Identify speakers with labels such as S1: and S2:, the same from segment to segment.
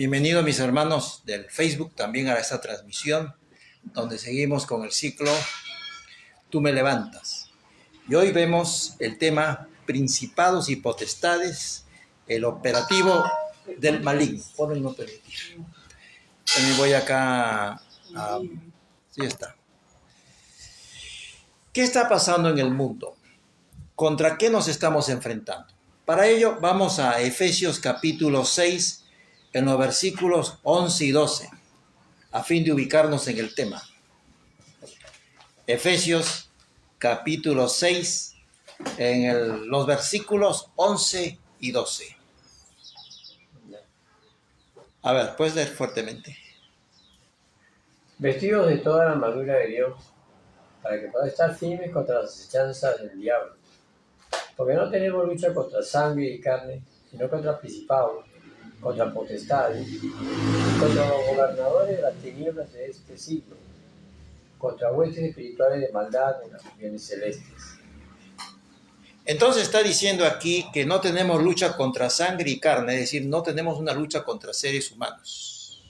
S1: Bienvenidos mis hermanos del Facebook también a esta transmisión donde seguimos con el ciclo Tú me levantas. Y hoy vemos el tema Principados y Potestades, el operativo del maligno. Por el no permitir. Y voy acá sí está. ¿Qué está pasando en el mundo? ¿Contra qué nos estamos enfrentando? Para ello vamos a Efesios capítulo 6, en los versículos 11 y 12, a fin de ubicarnos en el tema. Efesios capítulo 6, en los versículos 11 y 12. A ver, puedes leer fuertemente.
S2: Vestidos de toda la armadura de Dios, para que puedan estar firmes contra las acechanzas del diablo. Porque no tenemos lucha contra sangre y carne, sino contra principados, contra potestades, contra los gobernadores de las tinieblas de este siglo, contra huestes espirituales de maldad en las regiones celestes.
S1: Entonces está diciendo aquí que no tenemos lucha contra sangre y carne, es decir, no tenemos una lucha contra seres humanos,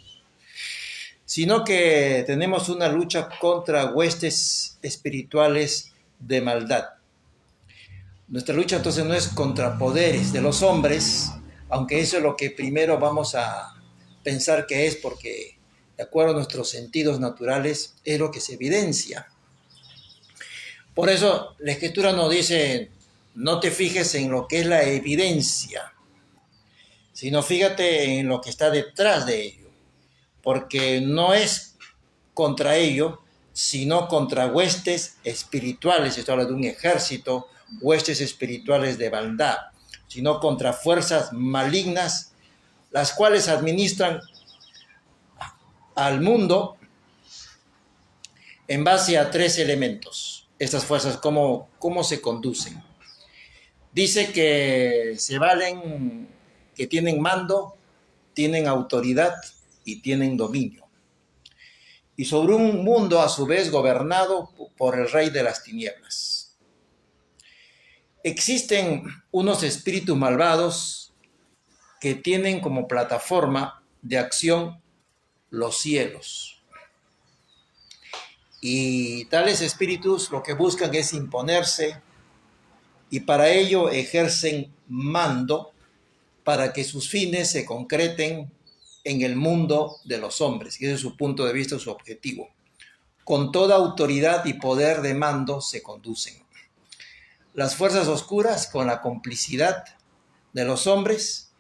S1: sino que tenemos una lucha contra huestes espirituales de maldad. Nuestra lucha entonces no es contra poderes de los hombres, aunque eso es lo que primero vamos a pensar que es, porque de acuerdo a nuestros sentidos naturales es lo que se evidencia. Por eso la Escritura nos dice, no te fijes en lo que es la evidencia, sino fíjate en lo que está detrás de ello, porque no es contra ello, sino contra huestes espirituales. Esto habla de un ejército, huestes espirituales de maldad, sino contra fuerzas malignas, las cuales administran al mundo en base a tres elementos. Estas fuerzas, ¿cómo se conducen? Dice que se valen, que tienen mando, tienen autoridad y tienen dominio. Y sobre un mundo a su vez gobernado por el rey de las tinieblas. Existen unos espíritus malvados que tienen como plataforma de acción los cielos. Y tales espíritus lo que buscan es imponerse y para ello ejercen mando para que sus fines se concreten en el mundo de los hombres. Y ese es su punto de vista, su objetivo. Con toda autoridad y poder de mando se conducen. Las fuerzas oscuras, con la complicidad de los hombres,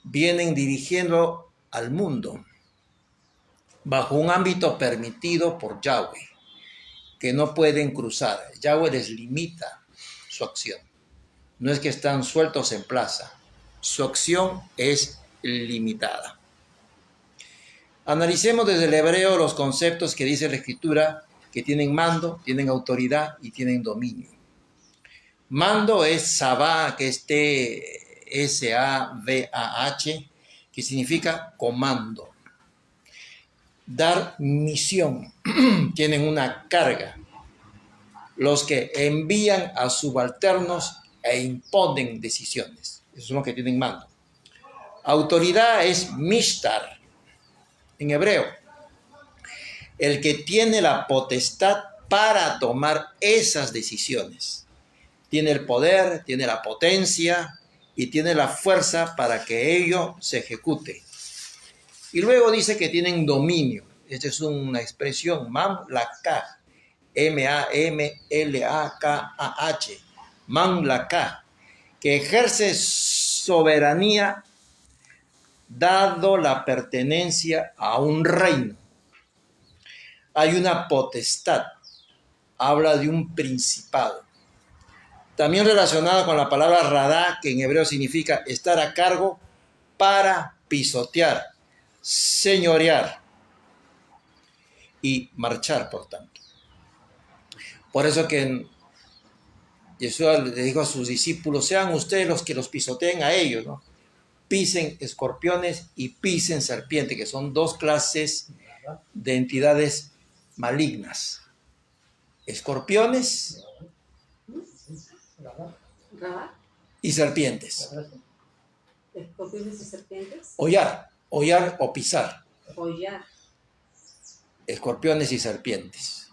S1: vienen dirigiendo al mundo bajo un ámbito permitido por Yahweh, que no pueden cruzar. Yahweh les limita su acción. No es que están sueltos en plaza. Su acción es limitada. Analicemos desde el hebreo los conceptos que dice la Escritura, que tienen mando, tienen autoridad y tienen dominio. Mando es Sabah, que es T-S-A-V-A-H, que significa comando. Dar misión, tienen una carga. Los que envían a subalternos e imponen decisiones. Esos son los que tienen mando. Autoridad es Mishtar, en hebreo. El que tiene la potestad para tomar esas decisiones. Tiene el poder, tiene la potencia y tiene la fuerza para que ello se ejecute. Y luego dice que tienen dominio. Esta es una expresión, mamlaka, M-A-M-L-A-K-A-H, mamlaka, que ejerce soberanía dado la pertenencia a un reino. Hay una potestad, habla de un principado. También relacionada con la palabra radá, que en hebreo significa estar a cargo para pisotear, señorear y marchar, por tanto. Por eso que Jesús le dijo a sus discípulos, sean ustedes los que los pisoteen a ellos, ¿no? Pisen escorpiones y pisen serpientes, que son dos clases de entidades malignas. Escorpiones y serpientes.
S3: ¿Escorpiones y serpientes?
S1: Hollar hollar o pisar,
S3: hollar,
S1: escorpiones y serpientes,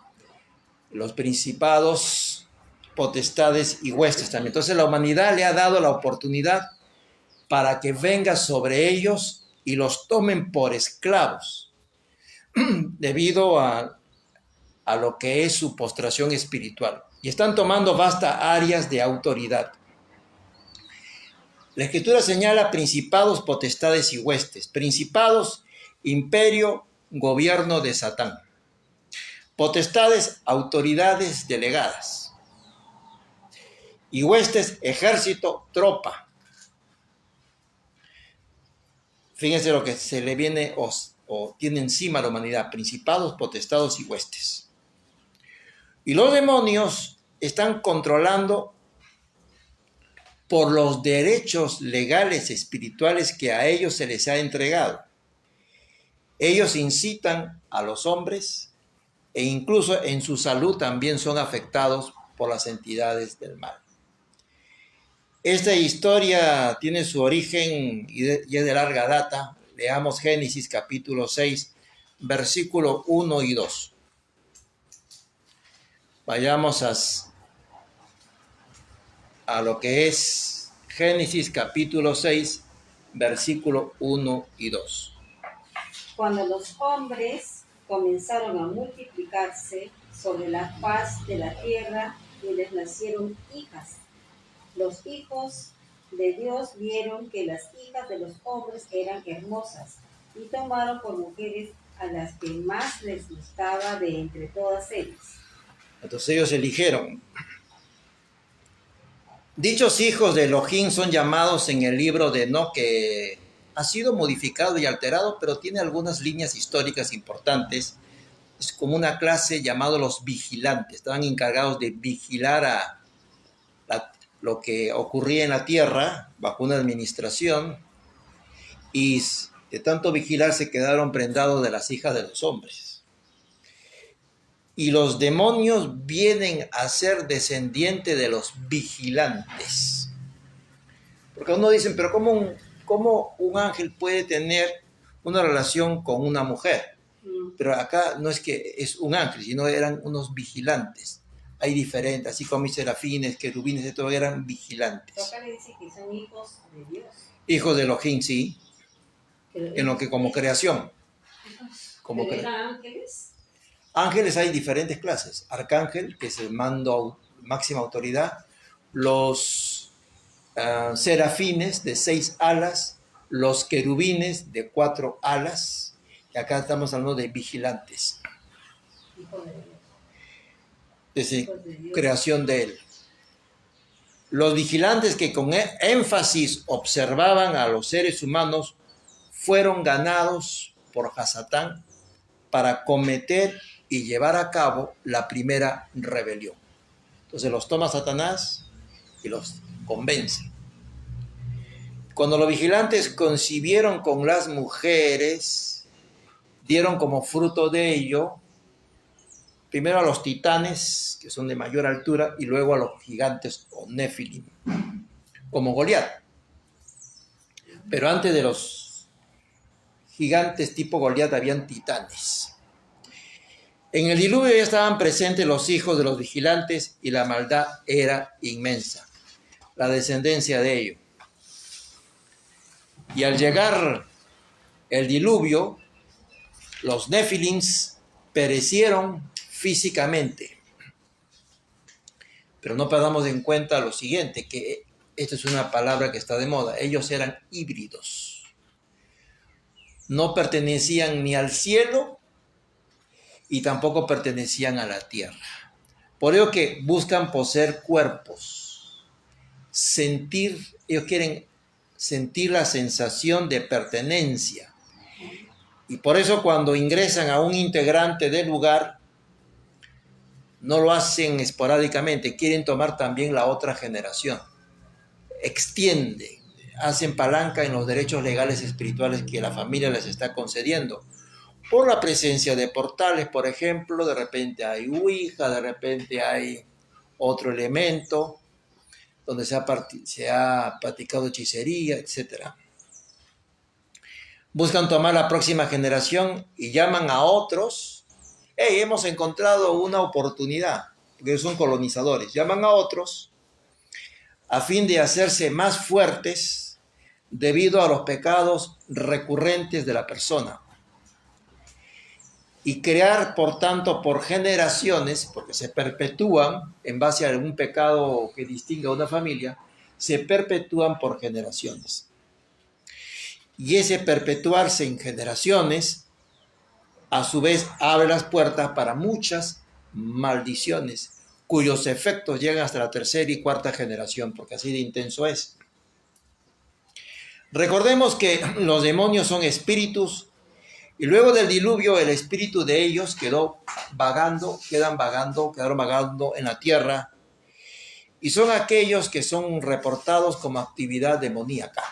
S1: los principados, potestades y huestes también. Entonces la humanidad le ha dado la oportunidad para que venga sobre ellos y los tomen por esclavos, debido a lo que es su postración espiritual. Y están tomando vastas áreas de autoridad. La Escritura señala principados, potestades y huestes. Principados, imperio, gobierno de Satán. Potestades, autoridades delegadas. Y huestes, ejército, tropa. Fíjense lo que se le viene o tiene encima a la humanidad: principados, potestados y huestes. Y los demonios están controlando por los derechos legales espirituales que a ellos se les ha entregado. Ellos incitan a los hombres e incluso en su salud también son afectados por las entidades del mal. Esta historia tiene su origen y es de larga data. Leamos Génesis capítulo 6, versículo 1 y 2. Vayamos a lo que es Génesis capítulo 6, versículo 1 y 2.
S3: Cuando los hombres comenzaron a multiplicarse sobre la faz de la tierra y les nacieron hijas, los hijos de Dios vieron que las hijas de los hombres eran hermosas y tomaron por mujeres a las que más les gustaba de entre todas ellas.
S1: Entonces ellos eligieron. Dichos hijos de Elohim son llamados en el libro de Enoc, que ha sido modificado y alterado, pero tiene algunas líneas históricas importantes. Es como una clase llamada los vigilantes. Estaban encargados de vigilar lo que ocurría en la tierra bajo una administración, y de tanto vigilar se quedaron prendados de las hijas de los hombres. Y los demonios vienen a ser descendientes de los vigilantes. Porque uno dice, pero ¿cómo un ángel puede tener una relación con una mujer? Pero acá no es que es un ángel, sino eran unos vigilantes. Hay diferentes, así como serafines, querubines, de todo, eran vigilantes.
S3: Pero acá le dice que son hijos de Dios.
S1: Hijos de Elohim, sí. En lo que como creación.
S3: ¿Eran ángeles?
S1: Ángeles hay diferentes clases. Arcángel, que es el mando, máxima autoridad. Los serafines de 6 alas. Los querubines de 4 alas. Y acá estamos hablando de vigilantes.
S3: Hijo de Dios.
S1: Es decir, creación de él. Los vigilantes que con énfasis observaban a los seres humanos fueron ganados por Hasatán para cometer y llevar a cabo la primera rebelión. Entonces los toma Satanás y los convence. Cuando los vigilantes concibieron con las mujeres, dieron como fruto de ello primero a los titanes, que son de mayor altura, y luego a los gigantes o Nefilim, como Goliat. Pero antes de los gigantes tipo Goliat habían titanes. En el diluvio ya estaban presentes los hijos de los vigilantes y la maldad era inmensa, la descendencia de ellos. Y al llegar el diluvio, los Nefilims perecieron físicamente. Pero no perdamos en cuenta lo siguiente, que esta es una palabra que está de moda. Ellos eran híbridos. No pertenecían ni al cielo y tampoco pertenecían a la tierra. Por ello que buscan poseer cuerpos, ellos quieren sentir la sensación de pertenencia. Y por eso cuando ingresan a un integrante del lugar, no lo hacen esporádicamente, quieren tomar también la otra generación. Extienden, hacen palanca en los derechos legales espirituales que la familia les está concediendo. Por la presencia de portales, por ejemplo, de repente hay ouija, de repente hay otro elemento donde se ha practicado hechicería, etc. Buscan tomar la próxima generación y llaman a otros. Hey, hemos encontrado una oportunidad, porque son colonizadores. Llaman a otros a fin de hacerse más fuertes debido a los pecados recurrentes de la persona. Y crear, por tanto, por generaciones, porque se perpetúan en base a algún pecado que distinga a una familia, se perpetúan por generaciones. Y ese perpetuarse en generaciones, a su vez, abre las puertas para muchas maldiciones, cuyos efectos llegan hasta la tercera y cuarta generación, porque así de intenso es. Recordemos que los demonios son espíritus, y luego del diluvio el espíritu de ellos quedaron vagando en la tierra, y son aquellos que son reportados como actividad demoníaca.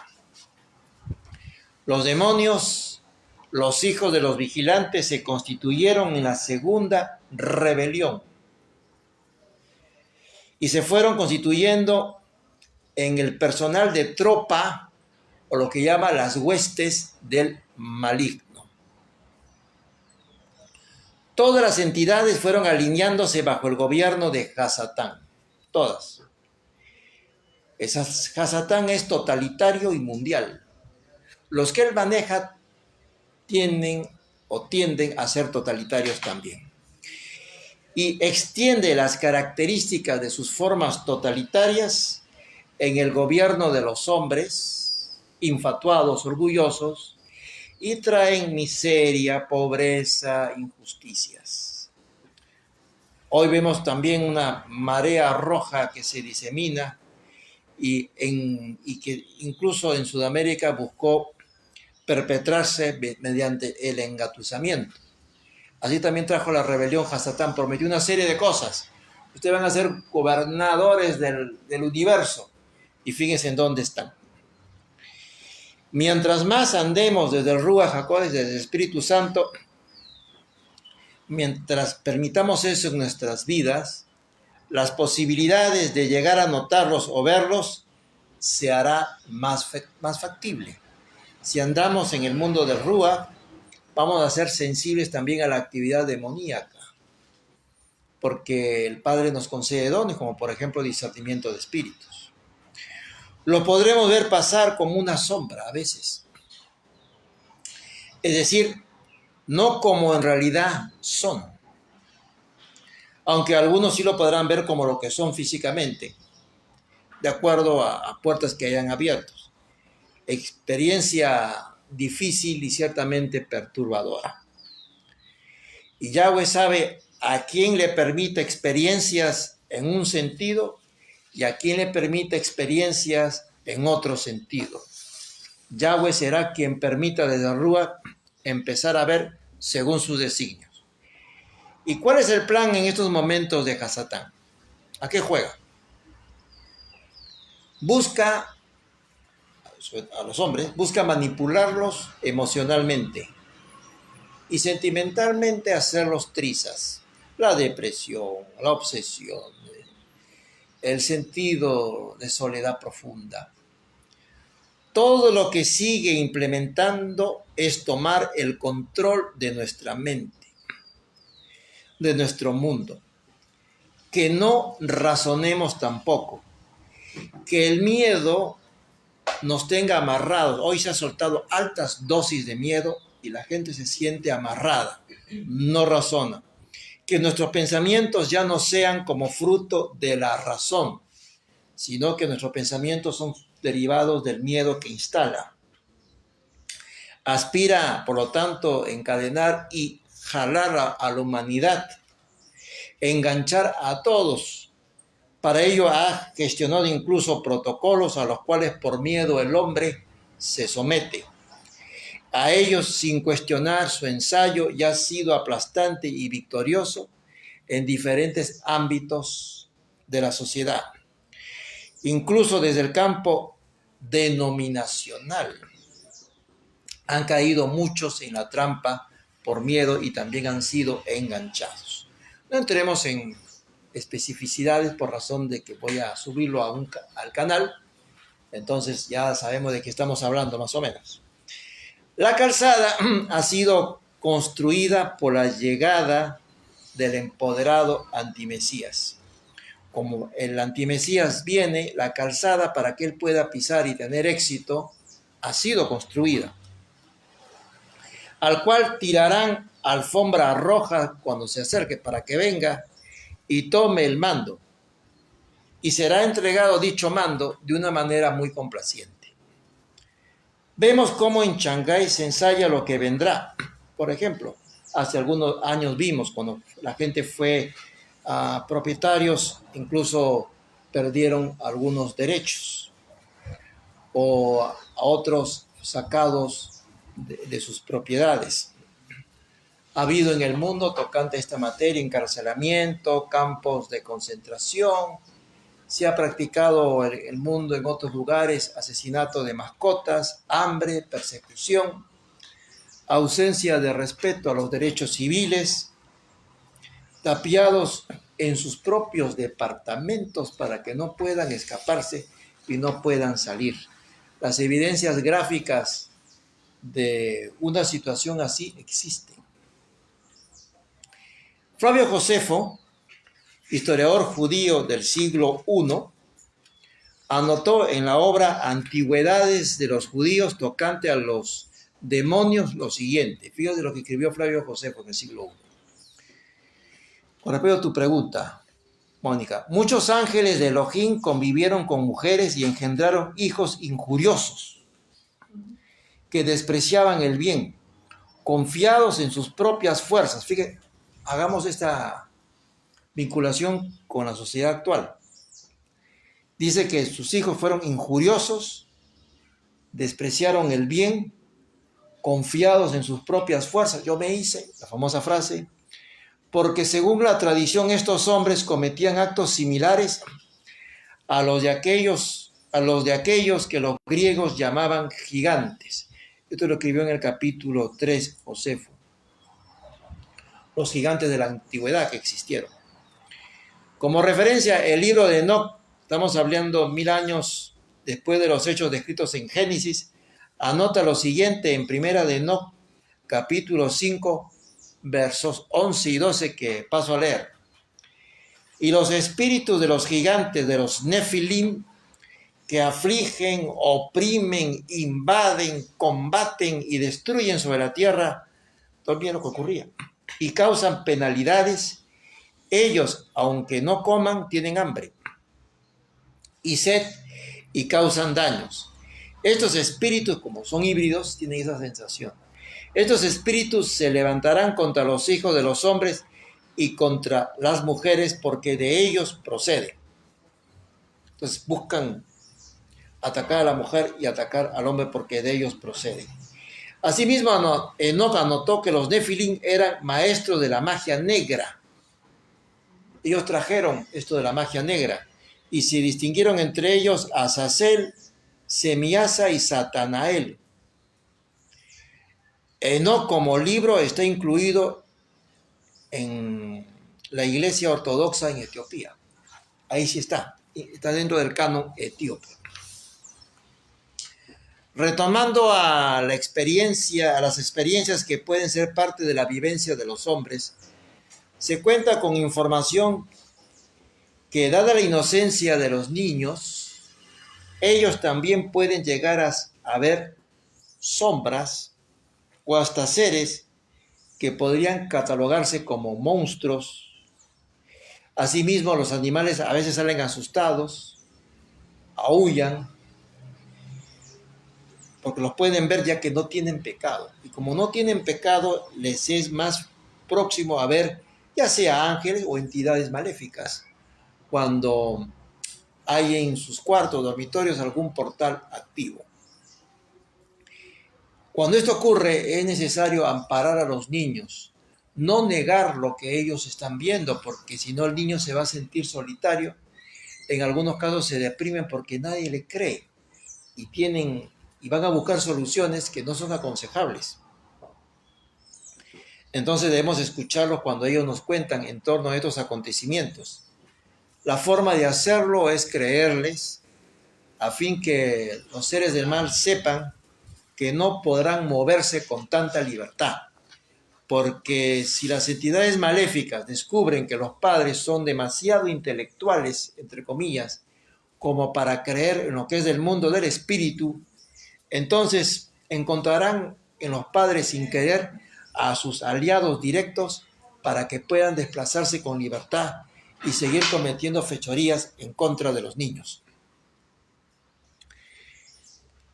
S1: Los demonios, los hijos de los vigilantes, se constituyeron en la segunda rebelión y se fueron constituyendo en el personal de tropa, o lo que llama las huestes del maligno. Todas las entidades fueron alineándose bajo el gobierno de Hasatán. Todas. Hasatán es totalitario y mundial. Los que él maneja tienden a ser totalitarios también. Y extiende las características de sus formas totalitarias en el gobierno de los hombres, infatuados, orgullosos, y traen miseria, pobreza, injusticias. Hoy vemos también una marea roja que se disemina y que incluso en Sudamérica buscó perpetrarse mediante el engatusamiento. Así también trajo la rebelión Hasatán, prometió una serie de cosas. Ustedes van a ser gobernadores del universo, y fíjense en dónde están. Mientras más andemos desde el Ruach HaKodesh, desde el Espíritu Santo, mientras permitamos eso en nuestras vidas, las posibilidades de llegar a notarlos o verlos se hará más factible. Si andamos en el mundo del Ruach, vamos a ser sensibles también a la actividad demoníaca, porque el Padre nos concede dones, como por ejemplo discernimiento de espíritus. Lo podremos ver pasar como una sombra a veces. Es decir, no como en realidad son. Aunque algunos sí lo podrán ver como lo que son físicamente, de acuerdo a puertas que hayan abierto. Experiencia difícil y ciertamente perturbadora. Y Yahweh sabe a quién le permite experiencias en un sentido y a quién le permite experiencias en otro sentido. Yahweh será quien permita desde Ruach empezar a ver según sus designios. ¿Y cuál es el plan en estos momentos de Hasatán? ¿A qué juega? Busca a los hombres, busca manipularlos emocionalmente y sentimentalmente hacerlos trizas. La depresión, la obsesión, el sentido de soledad profunda. Todo lo que sigue implementando es tomar el control de nuestra mente, de nuestro mundo. Que no razonemos tampoco, que el miedo nos tenga amarrados. Hoy se ha soltado altas dosis de miedo y la gente se siente amarrada, no razona. Que nuestros pensamientos ya no sean como fruto de la razón, sino que nuestros pensamientos son derivados del miedo que instala. Aspira, por lo tanto, a encadenar y jalar a la humanidad, enganchar a todos. Para ello ha gestionado incluso protocolos a los cuales por miedo el hombre se somete. A ellos, sin cuestionar su ensayo, ya ha sido aplastante y victorioso en diferentes ámbitos de la sociedad, incluso desde el campo denominacional. Han caído muchos en la trampa por miedo y también han sido enganchados. No entremos en especificidades por razón de que voy a subirlo al canal, entonces ya sabemos de qué estamos hablando más o menos. La calzada ha sido construida por la llegada del empoderado antimesías. Como el antimesías viene, la calzada para que él pueda pisar y tener éxito ha sido construida, al cual tirarán alfombra roja cuando se acerque para que venga y tome el mando. Y será entregado dicho mando de una manera muy complaciente. Vemos cómo en Shanghái se ensaya lo que vendrá. Por ejemplo, hace algunos años vimos cuando la gente fue a propietarios, incluso perdieron algunos derechos o a otros sacados de sus propiedades. Ha habido en el mundo tocante a esta materia encarcelamiento, campos de concentración. Se ha practicado en el mundo en otros lugares asesinato de mascotas, hambre, persecución, ausencia de respeto a los derechos civiles, tapiados en sus propios departamentos para que no puedan escaparse y no puedan salir. Las evidencias gráficas de una situación así existen. Flavio Josefo, historiador judío del siglo I, anotó en la obra Antigüedades de los judíos tocante a los demonios lo siguiente. Fíjate lo que escribió Flavio Josefo en el siglo I. Con respecto a tu pregunta, Mónica, muchos ángeles de Elohim convivieron con mujeres y engendraron hijos injuriosos que despreciaban el bien, confiados en sus propias fuerzas. Fíjate, hagamos esta vinculación con la sociedad actual. Dice que sus hijos fueron injuriosos, despreciaron el bien, confiados en sus propias fuerzas. Yo me hice, la famosa frase, porque según la tradición estos hombres cometían actos similares a los de aquellos que los griegos llamaban gigantes. Esto lo escribió en el capítulo 3 Josefo. Los gigantes de la antigüedad que existieron. Como referencia, el libro de Enoc, estamos hablando 1000 años después de los hechos descritos en Génesis, anota lo siguiente en Primera de Enoc, capítulo 5, versos 11 y 12, que paso a leer. Y los espíritus de los gigantes, de los Nefilim, que afligen, oprimen, invaden, combaten y destruyen sobre la tierra, todo bien lo que ocurría, y causan penalidades. Ellos, aunque no coman, tienen hambre y sed y causan daños. Estos espíritus, como son híbridos, tienen esa sensación. Estos espíritus se levantarán contra los hijos de los hombres y contra las mujeres porque de ellos proceden. Entonces buscan atacar a la mujer y atacar al hombre porque de ellos proceden. Asimismo, Enoc anotó que los Nefilim eran maestros de la magia negra. Ellos trajeron esto de la magia negra y se distinguieron entre ellos Azazel, Semiasa y Satanael. Enoc como libro está incluido en la iglesia ortodoxa en Etiopía. Ahí sí está dentro del canon etíope. Retomando a las experiencias que pueden ser parte de la vivencia de los hombres, se cuenta con información que, dada la inocencia de los niños, ellos también pueden llegar a ver sombras o hasta seres que podrían catalogarse como monstruos. Asimismo, los animales a veces salen asustados, aúllan, porque los pueden ver ya que no tienen pecado. Y como no tienen pecado, les es más próximo a ver ya sea ángeles o entidades maléficas, cuando hay en sus cuartos, dormitorios, algún portal activo. Cuando esto ocurre, es necesario amparar a los niños, no negar lo que ellos están viendo, porque si no el niño se va a sentir solitario. En algunos casos se deprimen porque nadie le cree y van a buscar soluciones que no son aconsejables. Entonces debemos escucharlos cuando ellos nos cuentan en torno a estos acontecimientos. La forma de hacerlo es creerles, a fin que los seres del mal sepan que no podrán moverse con tanta libertad. Porque si las entidades maléficas descubren que los padres son demasiado intelectuales, entre comillas, como para creer en lo que es del mundo del espíritu, entonces encontrarán en los padres sin querer a sus aliados directos para que puedan desplazarse con libertad y seguir cometiendo fechorías en contra de los niños,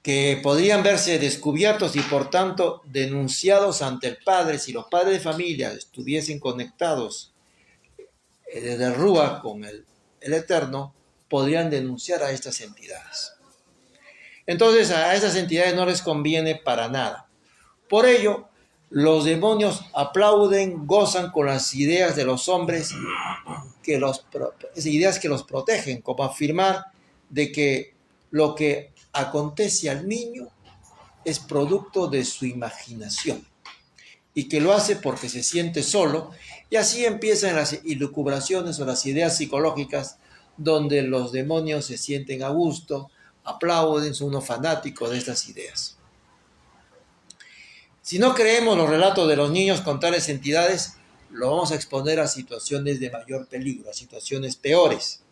S1: que podrían verse descubiertos y por tanto denunciados ante el padre si los padres de familia estuviesen conectados desde el Rúa con el Eterno, podrían denunciar a estas entidades. Entonces a estas entidades no les conviene para nada. Por ello, los demonios aplauden, gozan con las ideas de los hombres, ideas que los protegen, como afirmar de que lo que acontece al niño es producto de su imaginación y que lo hace porque se siente solo, y así empiezan las elucubraciones o las ideas psicológicas donde los demonios se sienten a gusto, aplauden, son unos fanáticos de estas ideas. Si no creemos los relatos de los niños con tales entidades, lo vamos a exponer a situaciones de mayor peligro, a situaciones peores,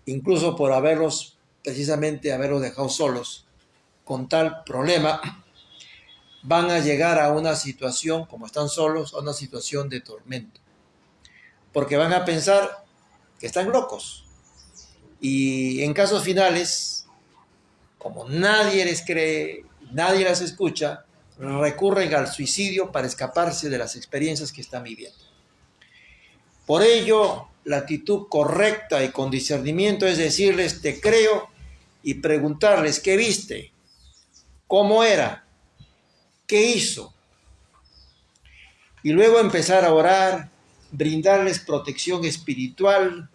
S1: incluso por haberlos dejado solos con tal problema, van a llegar a una situación, como están solos, a una situación de tormento, porque van a pensar que están locos, y en casos finales, como nadie les cree, nadie las escucha, recurren al suicidio para escaparse de las experiencias que están viviendo. Por ello, la actitud correcta y con discernimiento es decirles, te creo, y preguntarles, ¿qué viste? ¿Cómo era? ¿Qué hizo? Y luego empezar a orar, brindarles protección espiritual,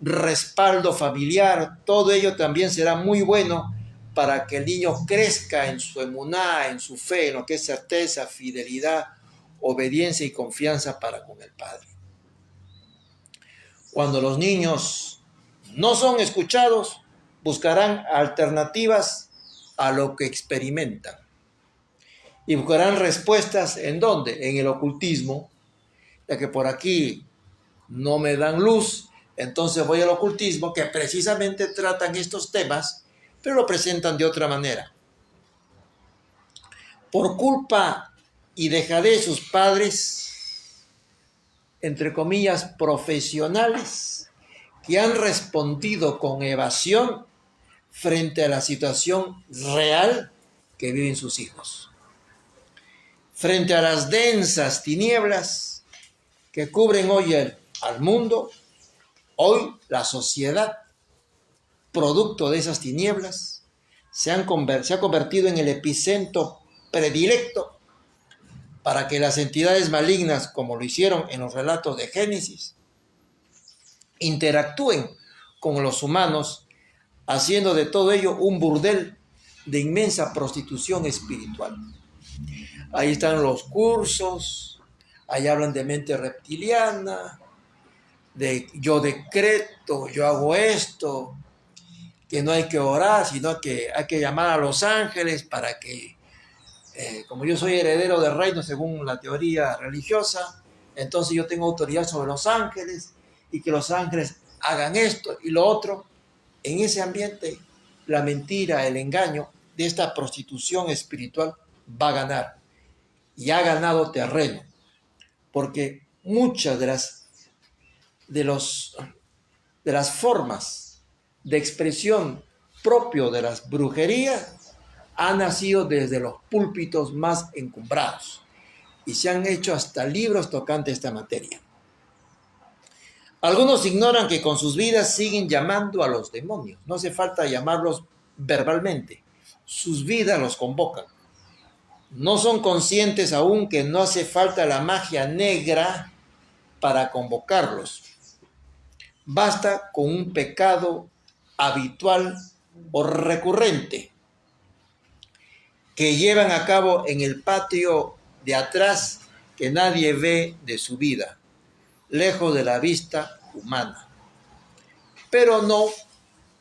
S1: respaldo familiar. Todo ello también será muy bueno para que el niño crezca en su emuná, en su fe, en lo que es certeza, fidelidad, obediencia y confianza para con el Padre. Cuando los niños no son escuchados, buscarán alternativas a lo que experimentan. Y buscarán respuestas ¿en dónde? En el ocultismo, ya que por aquí no me dan luz, entonces voy al ocultismo, que precisamente tratan estos temas, pero lo presentan de otra manera. Por culpa y dejadez de sus padres, entre comillas, profesionales, que han respondido con evasión frente a la situación real que viven sus hijos. Frente a las densas tinieblas que cubren hoy al mundo, hoy la sociedad, producto de esas tinieblas, se ha convertido en el epicentro predilecto para que las entidades malignas, como lo hicieron en los relatos de Génesis, interactúen con los humanos, haciendo de todo ello un burdel de inmensa prostitución espiritual. Ahí están los cursos, ahí hablan de mente reptiliana, de yo decreto, yo hago esto, que no hay que orar, sino que hay que llamar a los ángeles para que, como yo soy heredero del reino según la teoría religiosa, entonces yo tengo autoridad sobre los ángeles y que los ángeles hagan esto y lo otro. En ese ambiente, la mentira, el engaño de esta prostitución espiritual va a ganar y ha ganado terreno, porque muchas de las formas de expresión propio de las brujerías han nacido desde los púlpitos más encumbrados y se han hecho hasta libros tocante esta materia. Algunos ignoran que con sus vidas siguen llamando a los demonios. No hace falta llamarlos verbalmente. Sus vidas los convocan. No son conscientes aún que no hace falta la magia negra para convocarlos. Basta con un pecado habitual o recurrente que llevan a cabo en el patio de atrás que nadie ve de su vida, lejos de la vista humana, pero no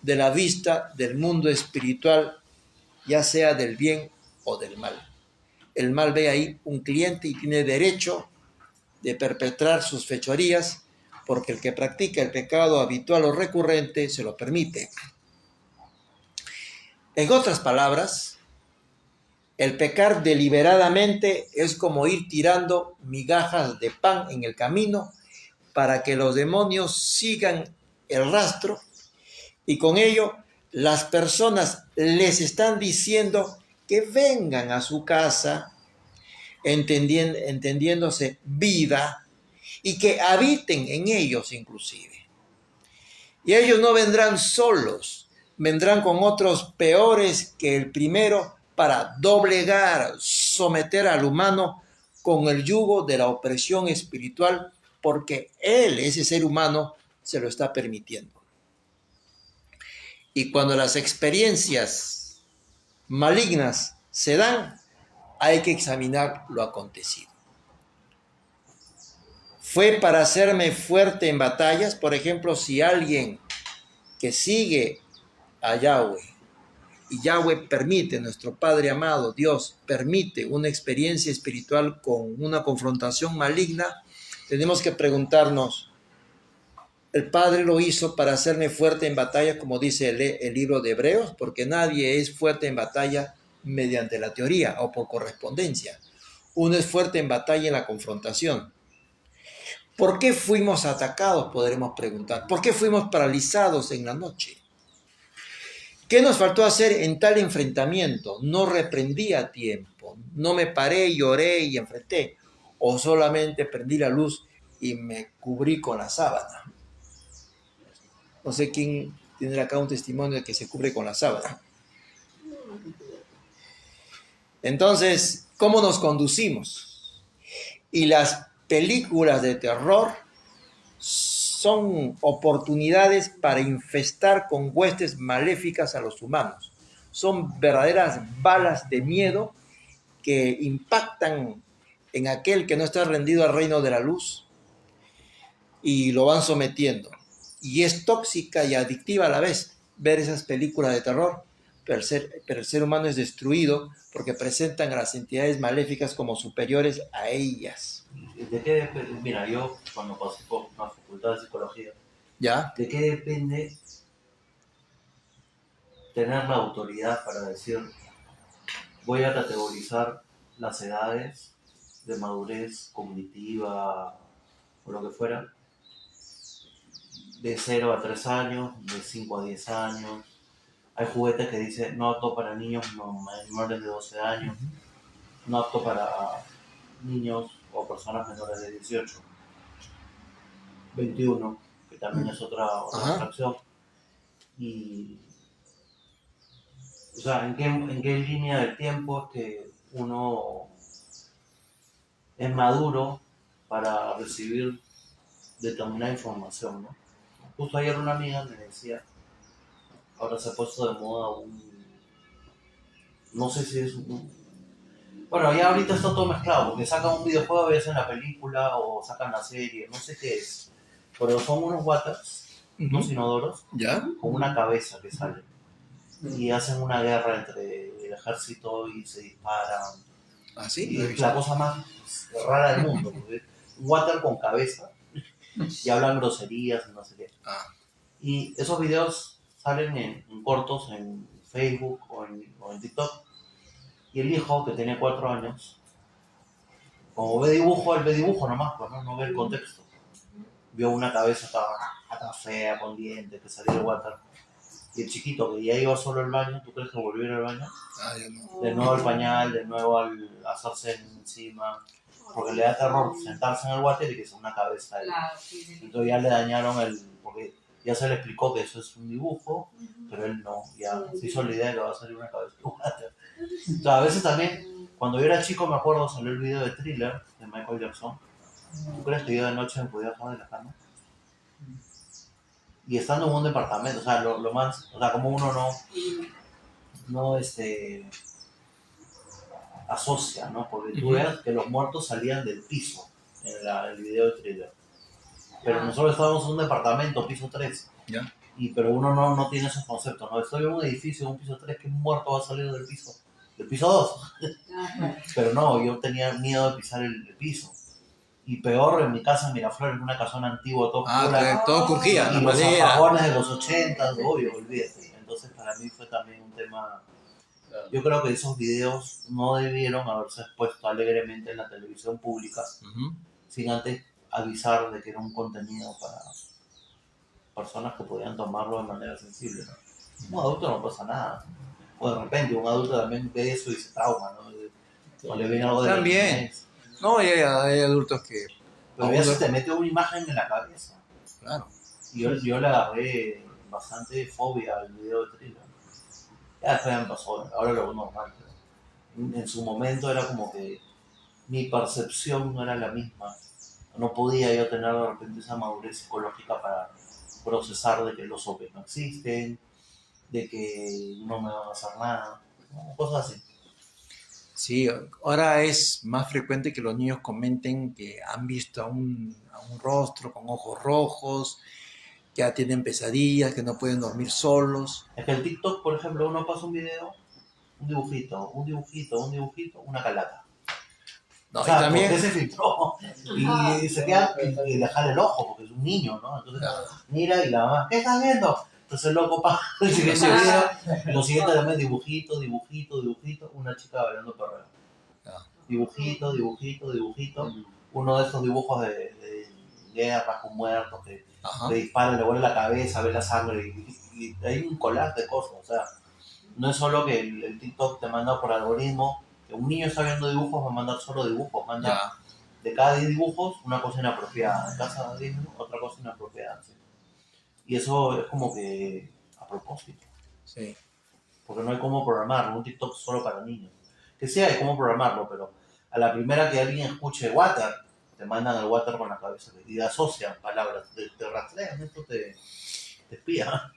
S1: de la vista del mundo espiritual, ya sea del bien o del mal. El mal ve ahí un cliente y tiene derecho de perpetrar sus fechorías porque el que practica el pecado habitual o recurrente se lo permite. En otras palabras, el pecar deliberadamente es como ir tirando migajas de pan en el camino para que los demonios sigan el rastro y con ello las personas les están diciendo que vengan a su casa entendiéndose vida y que habiten en ellos inclusive. Y ellos no vendrán solos, vendrán con otros peores que el primero para doblegar, someter al humano con el yugo de la opresión espiritual, porque él, ese ser humano, se lo está permitiendo. Y cuando las experiencias malignas se dan, hay que examinar lo acontecido. Fue para hacerme fuerte en batallas, por ejemplo, si alguien que sigue a Yahweh y Yahweh permite, nuestro Padre amado, Dios permite una experiencia espiritual con una confrontación maligna, tenemos que preguntarnos, ¿el Padre lo hizo para hacerme fuerte en batalla, como dice el libro de Hebreos? Porque nadie es fuerte en batalla mediante la teoría o por correspondencia. Uno es fuerte en batalla en la confrontación. ¿Por qué fuimos atacados? Podremos preguntar. ¿Por qué fuimos paralizados en la noche? ¿Qué nos faltó hacer en tal enfrentamiento? No reprendí a tiempo, no me paré, lloré y enfrenté, o solamente prendí la luz y me cubrí con la sábana. No sé quién tiene acá un testimonio de que se cubre con la sábana. Entonces, ¿cómo nos conducimos? Y las películas de terror son oportunidades para infestar con huestes maléficas a los humanos. Son verdaderas balas de miedo que impactan en aquel que no está rendido al reino de la luz y lo van sometiendo. Y es tóxica y adictiva a la vez ver esas películas de terror, pero el ser humano es destruido porque presentan a las entidades maléficas como superiores a ellas.
S4: ¿De qué depende? Mira, yo cuando pasé por una facultad de psicología,
S1: ¿Ya?
S4: ¿de qué depende tener la autoridad para decir voy a categorizar las edades de madurez cognitiva o lo que fuera, de 0 a 3 años, de 5 a 10 años? Hay juguetes que dicen no apto para niños menores de 12 años, no apto para niños o personas menores de 18, 21, que también es otra fracción. Y, o sea, ¿en qué línea del tiempo es que uno es maduro para recibir determinada información, ¿no? Justo ayer una amiga me decía, ahora se ha puesto de moda no sé si es bueno, ya ahorita está todo mezclado, porque sacan un videojuego, a veces en la película o sacan la serie, no sé qué es, pero son unos waters, unos inodoros,
S1: ¿Ya?
S4: con una cabeza que sale, y hacen una guerra entre el ejército y se disparan.
S1: ¿Ah, sí?
S4: Y es la cosa más rara del mundo, porque un water con cabeza y hablan groserías y no sé qué. Y esos videos salen en cortos en Facebook o en TikTok. Y el hijo, que tiene 4 años, como ve dibujo, él ve dibujo nomás, pues no ve el contexto. Vio una cabeza toda fea, con dientes, que salía del water. Y el chiquito, que ya iba solo al baño, ¿tú crees que volvió a ir al baño?
S1: Ya no.
S4: De nuevo al pañal, de nuevo al hacerse encima, porque le da terror sentarse en el water y que sea una cabeza ahí. Entonces ya le dañaron porque ya se le explicó que eso es un dibujo, pero él no, ya se hizo la idea de que va a salir una cabeza de water. O sea, a veces también, cuando yo era chico, me acuerdo, salió el video de Thriller de Michael Jackson. ¿Tú crees que yo de noche me podía bajar de la cama? Y estando en un departamento, o sea, lo más, o sea, como uno no asocia, ¿no? Porque tú veas que los muertos salían del piso en el video de Thriller. Pero nosotros estábamos en un departamento, piso 3.
S1: ¿Ya?
S4: Pero uno no tiene esos conceptos, ¿no? Estoy en un edificio, un piso 3, que un muerto va a salir del piso. el piso 2.
S3: Ah, claro.
S4: Pero no, yo tenía miedo de pisar el piso. Y peor, en mi casa en Miraflores, en una casona antigua, todo oscura,
S1: todo crujía, la
S4: y los
S1: madera.
S4: apagones de los 80, obvio, olvídate. Entonces para mí fue también un tema.
S2: Claro.
S4: Yo creo que esos videos no debieron haberse expuesto alegremente en la televisión pública, sin antes avisar de que era un contenido para personas que podían tomarlo de manera sensible, ¿no? Un adulto no pasa nada. O de repente un adulto también ve eso y se trauma, ¿no? O le viene algo de
S1: También.
S4: la niñez.
S1: No, hay adultos que...
S4: Pero ya se te mete una imagen en la cabeza.
S1: Claro.
S4: Y yo le agarré bastante fobia al video de Thriller. Ya después ya me pasó, ahora lo veo normal. Pero en su momento era como que mi percepción no era la misma. No podía yo tener de repente esa madurez psicológica para procesar de que los OP no existen, de que no me van a hacer nada, ¿no? Cosas así.
S1: Sí, ahora es más frecuente que los niños comenten que han visto a un rostro con ojos rojos, que ya tienen pesadillas, que no pueden dormir solos.
S4: Es que el TikTok, por ejemplo, uno pasa un video, un dibujito, una calata.
S1: No,
S4: O sea,
S1: y también...
S4: ¿por qué se filtró? Y se queda y le jala el ojo, porque es un niño, ¿no? Entonces mira y la mamá, ¿qué estás viendo? Entonces el loco pa, el siguiente video, y lo siguiente también dibujito, una chica bailando perreo. Dibujito, uno de esos dibujos de guerras con muertos que le disparan, le vuelve la cabeza, ve la sangre y hay un collage de cosas, o sea, no es solo que el TikTok te manda por algoritmo, que un niño está viendo dibujos, va a mandar solo dibujos, manda de cada 10 dibujos una cosa inapropiada, de cada 10 otra cosa inapropiada, ¿sí? Y eso es como que a propósito.
S1: Sí.
S4: Porque no hay cómo programarlo, un TikTok solo para niños. Que sí hay cómo programarlo, pero a la primera que alguien escuche water, te mandan el water con la cabeza y asocian palabras, te rastrean, esto te espía.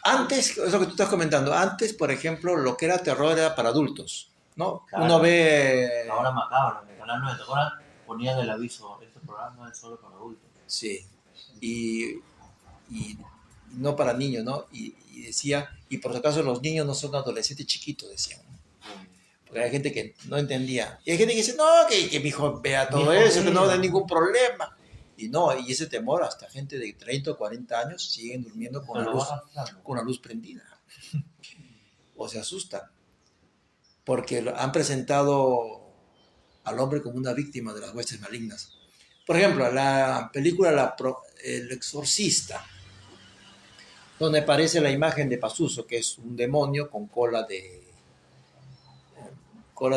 S1: Antes, eso que tú estás comentando, antes, por ejemplo, lo que era terror era para adultos, ¿no?
S4: Claro.
S1: Uno ve...
S4: Ahora macabro, en el canal 9, ¿te acuerdas? Ponían el aviso, este programa es solo para adultos.
S1: Sí. Y no para niños, ¿no? Y decía, y por si acaso los niños no son adolescentes chiquitos, decían. Porque hay gente que no entendía. Y hay gente que dice, no, que mi hijo vea todo eso, que no hay ningún problema. Y no, y ese temor, hasta gente de 30 o 40 años siguen durmiendo con la luz prendida. O se asustan. Porque han presentado al hombre como una víctima de las huestes malignas. Por ejemplo, la película El Exorcista, donde aparece la imagen de Pazuzu, que es un demonio con cola de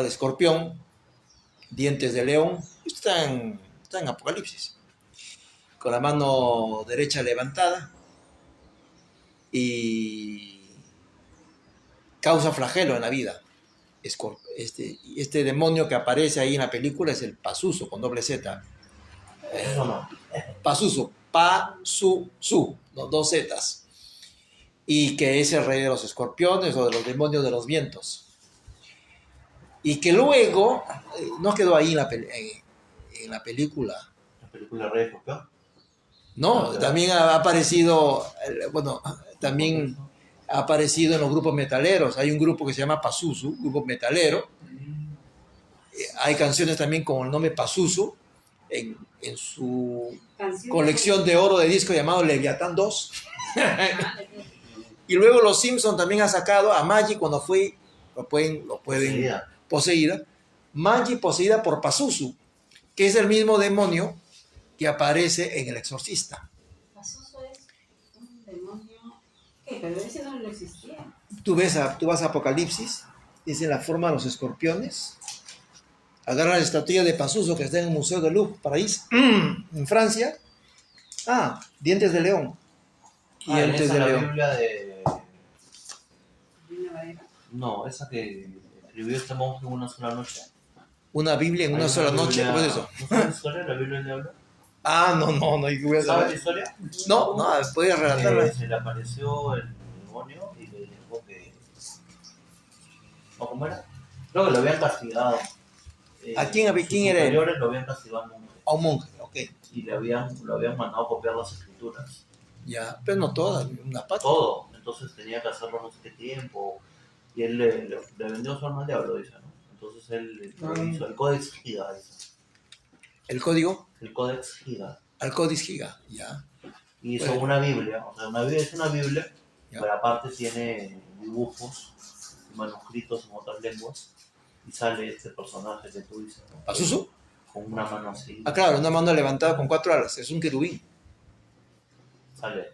S1: escorpión, dientes de león. Está en Apocalipsis. Con la mano derecha levantada y causa flagelo en la vida. Este demonio que aparece ahí en la película es el Pazuzu, con doble Z.
S4: Eso no.
S1: Pazuzu, ¿no? 2 Zetas. Y que es el rey de los escorpiones o de los demonios de los vientos. Y que luego, no quedó ahí en la película.
S4: ¿La película Rey Escorpión?
S1: No, también ha aparecido, también ha aparecido en los grupos metaleros. Hay un grupo que se llama Pazuzu, grupo metalero. Hay canciones también con el nombre Pazuzu en su colección de oro de disco llamado Leviatán 2. Y luego los Simpsons también han sacado a Maggie cuando fue, lo pueden poseída. Maggie poseída por Pazuzu, que es el mismo demonio que aparece en El Exorcista.
S3: Pazuzu es un demonio. ¿Qué? Pero ese no lo existía.
S1: Tú vas a Apocalipsis, es en la forma de los escorpiones. Agarra la estatua de Pazuzu que está en el Museo de Louvre, París, en Francia. Dientes de león. Dientes de
S4: la
S1: león.
S4: Biblia de...
S3: No,
S4: esa que escribió este monje en una sola noche.
S1: Una Biblia en una sola noche, ¿cómo es eso?
S4: ¿No sabes la historia de la Biblia del diablo?
S1: No.
S4: ¿Sabes la historia?
S1: No, puedes relatarla.
S4: Se le apareció el demonio y le dijo que... ¿No, cómo era? Creo que lo habían castigado.
S1: ¿A quién era él?
S4: Los superiores lo habían castigado a un monje.
S1: A un monje, ok.
S4: Y lo habían mandado a copiar las escrituras.
S1: Ya, pero no todas, una parte.
S4: Todo. Entonces tenía que hacerlo no sé qué tiempo. Y él le vendió su alma al diablo, dice, ¿no? Entonces él hizo el Codex Giga, dice.
S1: ¿El código?
S4: El Codex Giga.
S1: Al Códice Giga, ya.
S4: Y hizo
S1: Bueno.
S4: una Biblia, o sea, una Biblia es una Biblia,
S1: Ya.
S4: pero aparte tiene dibujos, manuscritos en otras lenguas, y sale este personaje que tú dices, ¿no?
S1: ¿Pazuzu?
S4: Con una mano así,
S1: Ah, claro, una mano levantada con 4 alas, es un querubín.
S4: sale.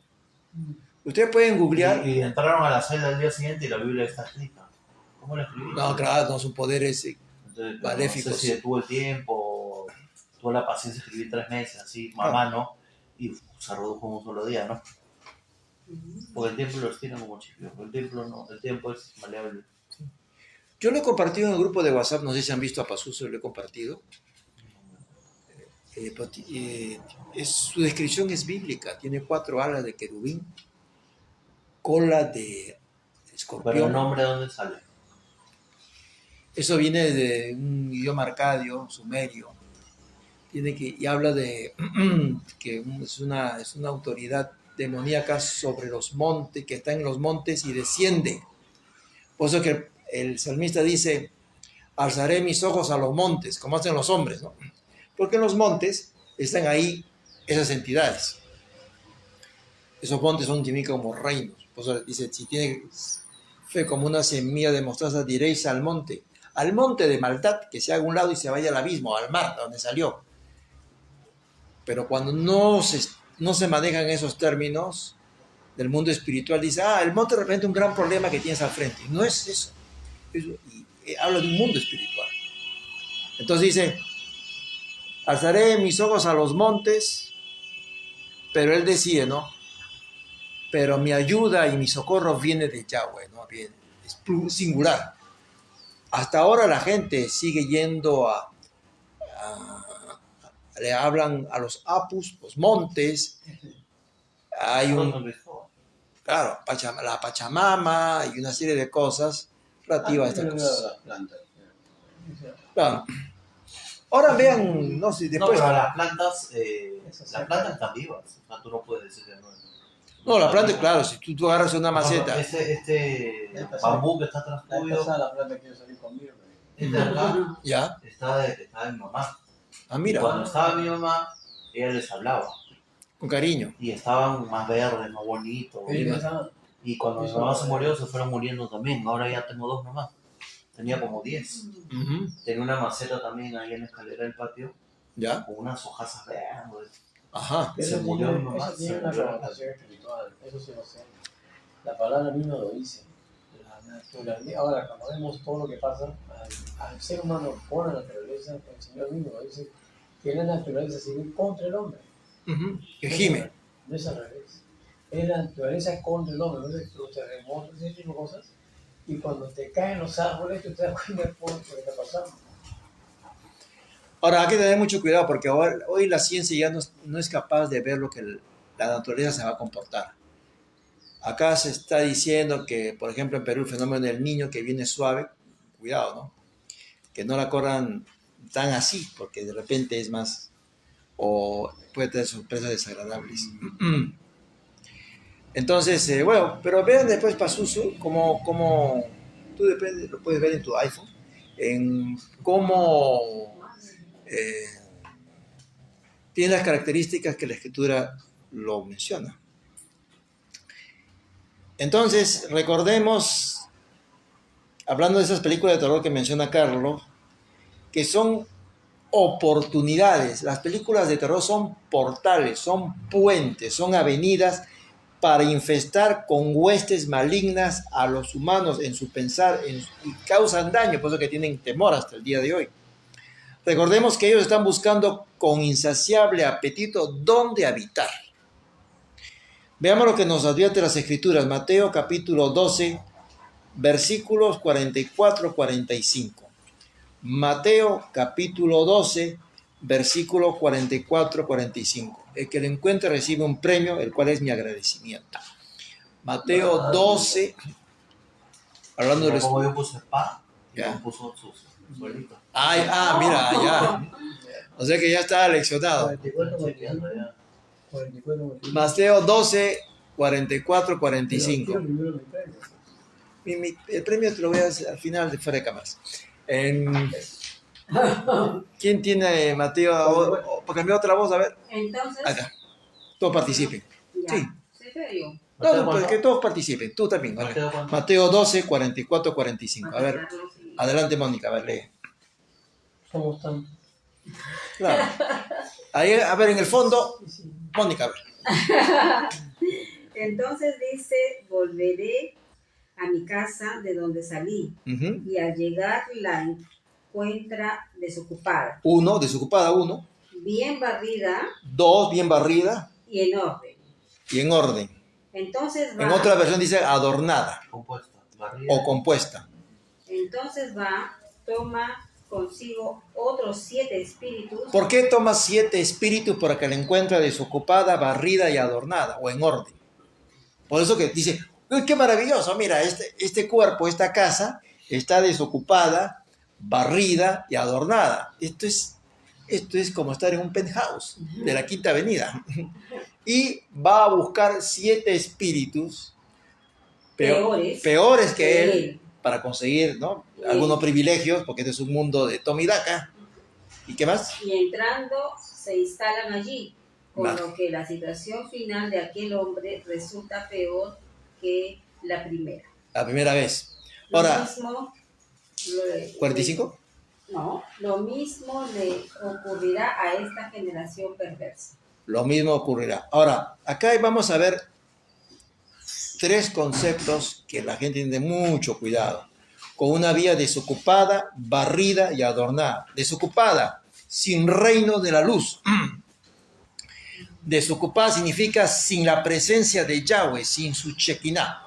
S1: Ustedes pueden googlear.
S4: Y entraron a la celda al día siguiente y la Biblia está escrita. ¿Cómo la escribí?
S1: No, claro, no son poderes.
S4: Entonces,
S1: maléficos.
S4: No sé si tuvo el tiempo, tuvo la paciencia de escribir 3 meses, así, a mano, y se redujo en un solo día, ¿no? Porque el tiempo lo estira como chipio, el tiempo es maleable.
S1: Yo lo he compartido en el grupo de WhatsApp, no sé si han visto a Pazuzu, lo he compartido. Su descripción es bíblica, tiene 4 alas de querubín, cola de escorpión.
S4: Pero el nombre, ¿dónde sale?
S1: Eso viene de un idioma arcadio, sumerio. Y habla de que es una autoridad demoníaca sobre los montes, que está en los montes y desciende. Por eso que el salmista dice, alzaré mis ojos a los montes, como hacen los hombres, ¿no? Porque en los montes están ahí esas entidades. Esos montes son como reinos. Por eso dice, si tiene fe como una semilla de mostaza, diréis al monte de maldad, que se haga a un lado y se vaya al abismo, al mar, donde salió. Pero cuando no se manejan esos términos del mundo espiritual, dice, el monte representa un gran problema que tienes al frente. Y no es eso. Habla de un mundo espiritual. Entonces dice, alzaré mis ojos a los montes, pero él decide, ¿no? Pero mi ayuda y mi socorro viene de Yahweh, ¿no? Viene, es singular. Hasta ahora la gente sigue yendo le hablan a los apus, los montes. Hay claro, la Pachamama y una serie de cosas relativas a esta cosa. Claro. Ahora vean, no sé, después...
S4: No, pero las plantas están vivas, o sea, tú no puedes decir que no.
S1: No, la planta, claro, si tú agarras una maceta...
S4: Este bambú que está atrás tuyo...
S2: La planta quiere salir conmigo.
S4: Este de acá
S1: ¿Ya?
S4: está de mi mamá.
S1: Mira.
S4: Cuando estaba mi mamá, ella les hablaba.
S1: Con cariño.
S4: Y estaban más verdes, más bonitos. Y cuando mi mamá se murió, se fueron muriendo también. Ahora ya tengo 2 nomás. Tenía como 10. Tenía una maceta también ahí en la escalera del patio.
S1: ¿Ya?
S4: Con unas hojas verdes.
S1: Ajá.
S4: Se murió mi mamá.
S2: Eso tiene una connotación espiritual. Eso sí lo sé. La palabra misma lo dice. La naturaleza. Ahora, cuando vemos todo lo que pasa, al ser humano por la naturaleza, el Señor mismo lo dice, que la naturaleza sigue contra el hombre.
S1: Que gime.
S2: No es al revés. Es la naturaleza contra el hombre, no es los terremotos, ese tipo de cosas. Y cuando te caen los árboles, tú te das cuenta de lo que está pasando.
S1: Ahora hay que tener mucho cuidado porque hoy la ciencia ya no es capaz de ver lo que la naturaleza se va a comportar. Acá se está diciendo que, por ejemplo, en Perú el fenómeno del niño que viene suave, cuidado, ¿no? Que no la corran tan así, porque de repente es más, o puede tener sorpresas desagradables. Entonces, bueno, pero vean después Pazuzu, como tú depende, lo puedes ver en tu iPhone, en cómo tiene las características que la escritura lo menciona. Entonces, recordemos, hablando de esas películas de terror que menciona Carlos, que son oportunidades. Las películas de terror son portales, son puentes, son avenidas para infestar con huestes malignas a los humanos en su pensar y causan daño, por eso que tienen temor hasta el día de hoy. Recordemos que ellos están buscando con insaciable apetito dónde habitar. Veamos lo que nos advierte las Escrituras, Mateo capítulo 12, versículos 44-45. Mateo capítulo 12, versículo 44-45. El que lo encuentre recibe un premio, el cual es mi agradecimiento. Mateo 12, hablando de...
S4: Como yo puse pa,
S1: ya
S4: puso su suelito.
S1: Mira, ya. O sea que ya está leccionado.
S2: 44.
S1: Mateo 12, 44-45. El premio te lo voy a hacer al final de fuera de cámaras. ¿Quién tiene, Mateo? Para cambiar otra voz, a ver.
S3: Entonces,
S1: Acá. Todos participen.
S3: ya.
S1: Sí.
S3: ¿Serio?
S1: No, pues que todos participen. Tú también. Vale. Mateo 12, 44, 45. A ver. Adelante, Mónica. A ver, lee.
S2: Somos tan...
S1: Claro. Ahí, a ver, en el fondo, Mónica, a ver.
S3: Entonces dice, volveré a mi casa de donde salí, y al llegar la encuentra desocupada.
S1: 1, desocupada, 1.
S3: Bien barrida.
S1: 2, bien barrida.
S3: Y en orden.
S1: Y en orden.
S3: Entonces va.
S1: En otra versión dice adornada.
S4: Compuesta. Barrida.
S1: O compuesta.
S3: Entonces va, toma consigo otros 7 espíritus.
S1: ¿Por qué toma 7 espíritus para que la encuentre desocupada, barrida y adornada? O en orden. Por eso que dice, uy, qué maravilloso, mira, este cuerpo, esta casa, está desocupada, barrida y adornada. Esto es como estar en un penthouse de la Quinta Avenida. Y va a buscar 7 espíritus peores que él para conseguir, ¿no? Algunos privilegios, porque este es un mundo de toma y daca. ¿Y qué más?
S3: Y entrando se instalan allí, con lo que la situación final de aquel hombre resulta peor que la primera.
S1: La primera vez. Ahora,
S3: lo mismo,
S1: ¿45?
S3: No, lo mismo le ocurrirá a esta generación perversa.
S1: Lo mismo ocurrirá. Ahora, acá vamos a ver 3 conceptos que la gente tiene mucho cuidado. Con una vida desocupada, barrida y adornada. Desocupada, sin reino de la luz. Desocupada significa sin la presencia de Yahweh, sin su Shekinah.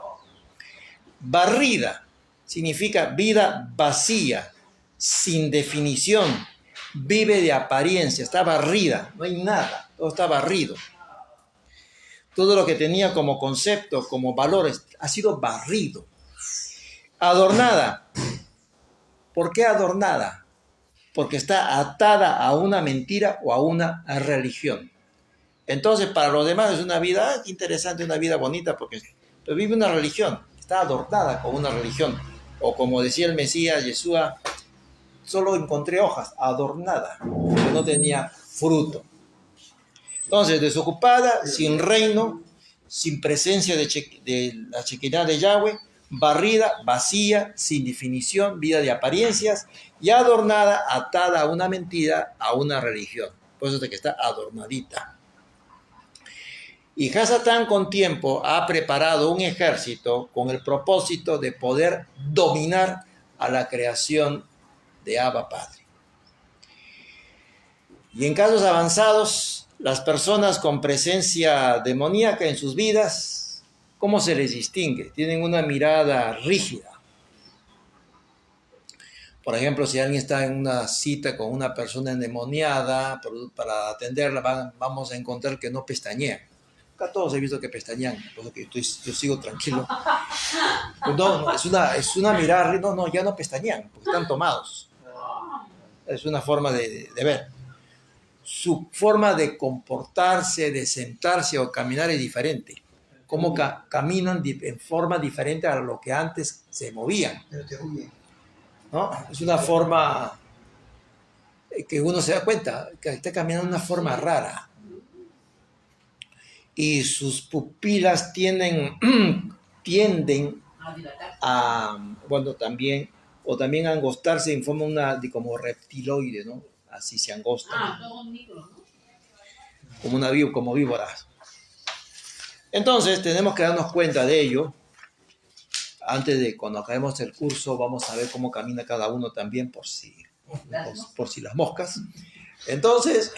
S1: Barrida significa vida vacía, sin definición. Vive de apariencia, está barrida, no hay nada, todo está barrido. Todo lo que tenía como concepto, como valores, ha sido barrido. Adornada. ¿Por qué adornada? Porque está atada a una mentira o a una religión. Entonces, para los demás es una vida interesante, una vida bonita, porque vive una religión, está adornada con una religión. O como decía el Mesías, Yeshua, solo encontré hojas, adornada, que no tenía fruto. Entonces, desocupada, sin reino, sin presencia de la Shekinah de Yahweh, barrida, vacía, sin definición, vida de apariencias, y adornada, atada a una mentira, a una religión. Por eso es que está adornadita. Y Hasatán con tiempo ha preparado un ejército con el propósito de poder dominar a la creación de Abba Padre. Y en casos avanzados, las personas con presencia demoníaca en sus vidas, ¿cómo se les distingue? Tienen una mirada rígida. Por ejemplo, si alguien está en una cita con una persona endemoniada, para atenderla vamos a encontrar que no pestañea. Acá todos he visto que pestañean, por eso que yo sigo tranquilo. No, es una mirada, no, ya no pestañean, porque están tomados. Es una forma de ver. Su forma de comportarse, de sentarse o caminar es diferente. Cómo caminan en forma diferente a lo que antes se movían. ¿No? Es una forma que uno se da cuenta, que está caminando de una forma rara. Y sus pupilas tienden a, bueno, también a angostarse en forma como reptiloide, ¿no? Así se angostan. Como víboras. Entonces, tenemos que darnos cuenta de ello. Antes de cuando acabemos el curso, vamos a ver cómo camina cada uno también, por si las moscas. Entonces,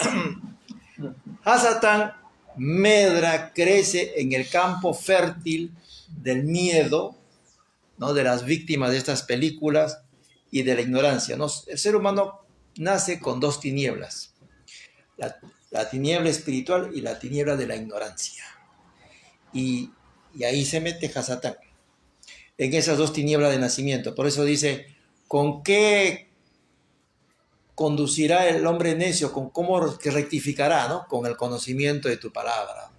S1: Hasatán medra, crece en el campo fértil del miedo, ¿no? De las víctimas de estas películas y de la ignorancia, ¿no? El ser humano nace con 2 tinieblas, la tiniebla espiritual y la tiniebla de la ignorancia. Y ahí se mete Hasatán, en esas 2 tinieblas de nacimiento. Por eso dice, ¿con qué conducirá el hombre necio? ¿Con cómo rectificará, ¿no? Con el conocimiento de tu palabra.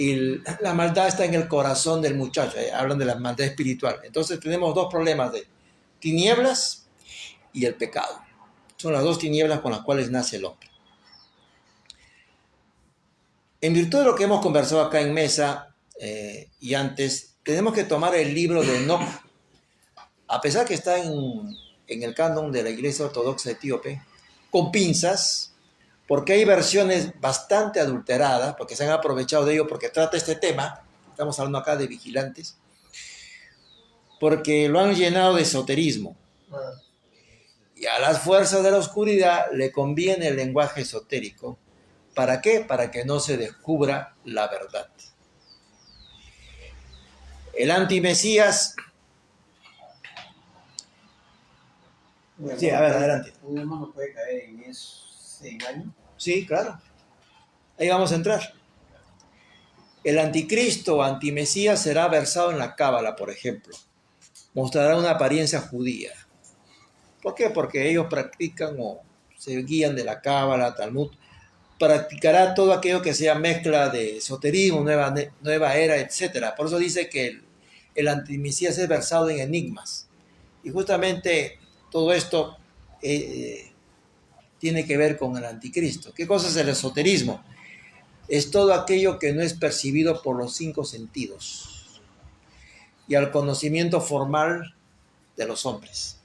S1: y la maldad está en el corazón del muchacho. Hablan de la maldad espiritual. Entonces tenemos dos problemas de tinieblas y el pecado. Son las dos tinieblas con las cuales nace el hombre. En virtud de lo que hemos conversado acá en mesa y antes, tenemos que tomar el libro de Enoc, a pesar que está en el canon de la Iglesia Ortodoxa Etíope, con pinzas, porque hay versiones bastante adulteradas, porque se han aprovechado de ello, porque trata este tema, estamos hablando acá de vigilantes, porque lo han llenado de esoterismo. Y a las fuerzas de la oscuridad le conviene el lenguaje esotérico. ¿Para qué? Para que no se descubra la verdad. El antimesías... Sí, a ver, adelante.
S2: ¿Un hermano puede caer en ese engaño?
S1: Sí, claro. Ahí vamos a entrar. El anticristo o antimesías será versado en la Cábala, por ejemplo. Mostrará una apariencia judía. ¿Por qué? Porque ellos practican o se guían de la Cábala, Talmud. Practicará todo aquello que sea mezcla de esoterismo, nueva era, etc. Por eso dice que el antimesías es versado en enigmas. Y justamente todo esto tiene que ver con el anticristo. ¿Qué cosa es el esoterismo? Es todo aquello que no es percibido por los 5 sentidos y al conocimiento formal de los hombres.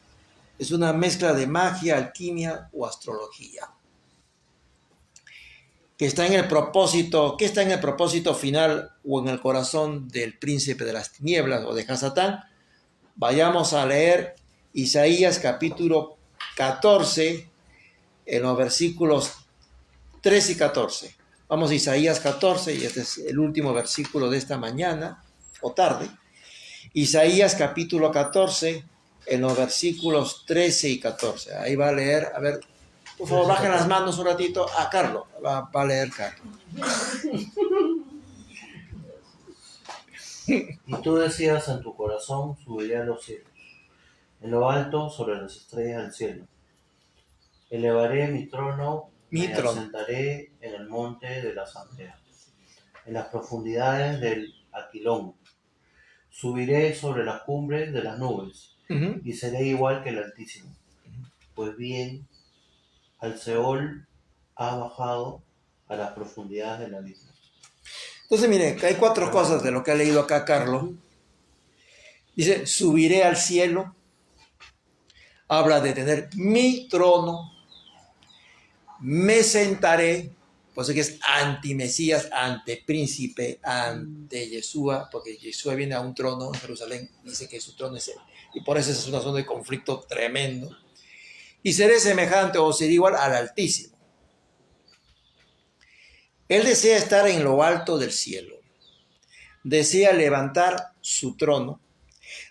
S1: Es una mezcla de magia, alquimia o astrología. ¿Qué está en el propósito final o en el corazón del príncipe de las tinieblas o de Hasatán? Vayamos a leer Isaías capítulo 14, en los versículos 13 y 14. Vamos a Isaías 14, y este es el último versículo de esta mañana o tarde. Isaías capítulo 14, en los versículos 13 y 14. Ahí va a leer, a ver, por favor, bajen las manos un ratito. A Carlos, va a leer Carlos.
S4: Y tú decías en tu corazón, subiré a los cielos, en lo alto sobre las estrellas del cielo. Elevaré mi trono, me asentaré en el monte de la asamblea, en las profundidades del Aquilón. Subiré sobre las cumbres de las nubes, y seré igual que el Altísimo. Pues bien, al Seol ha bajado a las profundidades del abismo.
S1: Entonces, mire, hay 4 cosas de lo que ha leído acá Carlos. Dice, subiré al cielo. Habla de tener mi trono. Me sentaré. Pues que es anti-Mesías, ante-príncipe, ante-Yeshua, porque Yeshua viene a un trono en Jerusalén, dice que su trono es él. Y por eso es una zona de conflicto tremendo. Y seré semejante o seré igual al Altísimo. Él desea estar en lo alto del cielo. Desea levantar su trono.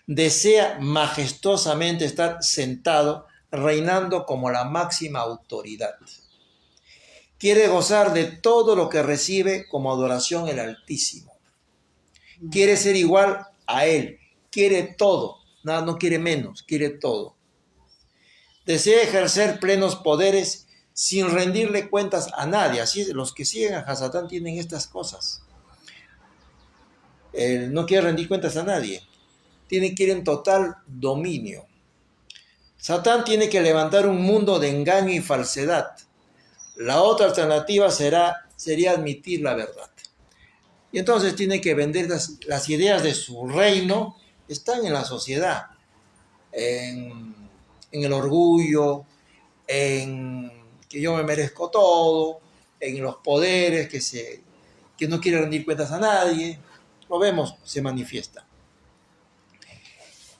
S1: Desea majestuosamente estar sentado, reinando como la máxima autoridad. Quiere gozar de todo lo que recibe como adoración el Altísimo. Quiere ser igual a Él. Quiere todo. Nada, no quiere menos, quiere todo. Desea ejercer plenos poderes sin rendirle cuentas a nadie. Así es, los que siguen a Hasatán tienen estas cosas. Él no quiere rendir cuentas a nadie. Quieren total dominio. Satán tiene que levantar un mundo de engaño y falsedad. La otra alternativa sería admitir la verdad. Y entonces tiene que vender las ideas de su reino, están en la sociedad, en el orgullo, en que yo me merezco todo, en los poderes, que no quiere rendir cuentas a nadie. Lo vemos, se manifiesta.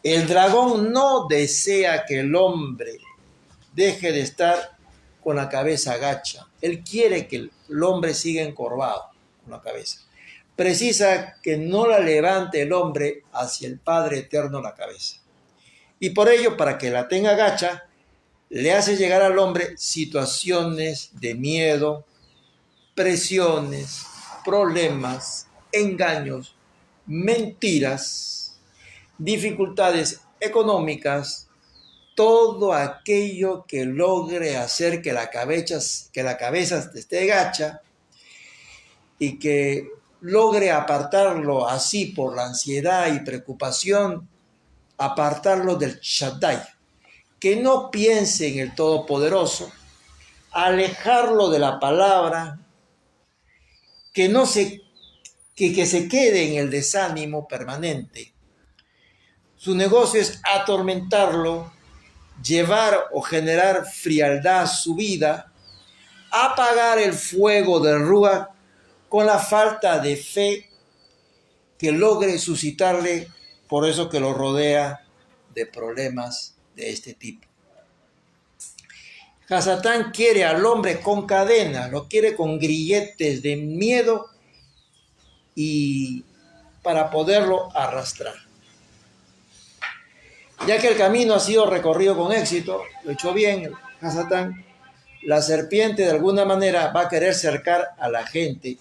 S1: El dragón no desea que el hombre deje de estar con la cabeza agacha. Él quiere que el hombre siga encorvado con la cabeza. Precisa que no la levante el hombre hacia el Padre Eterno la cabeza. Y por ello, para que la tenga agacha, le hace llegar al hombre situaciones de miedo, presiones, problemas, engaños, mentiras, dificultades económicas, todo aquello que logre hacer que la cabeza esté gacha y que logre apartarlo así por la ansiedad y preocupación, apartarlo del Shaddai, que no piense en el Todopoderoso, alejarlo de la palabra, que se quede en el desánimo permanente. Su negocio es atormentarlo, llevar o generar frialdad a su vida, apagar el fuego del Ruach con la falta de fe que logre suscitarle, por eso que lo rodea de problemas de este tipo. Hasatán quiere al hombre con cadena, lo quiere con grilletes de miedo y para poderlo arrastrar. Ya que el camino ha sido recorrido con éxito, lo hecho bien, Hasatán, la serpiente de alguna manera va a querer cercar a la gente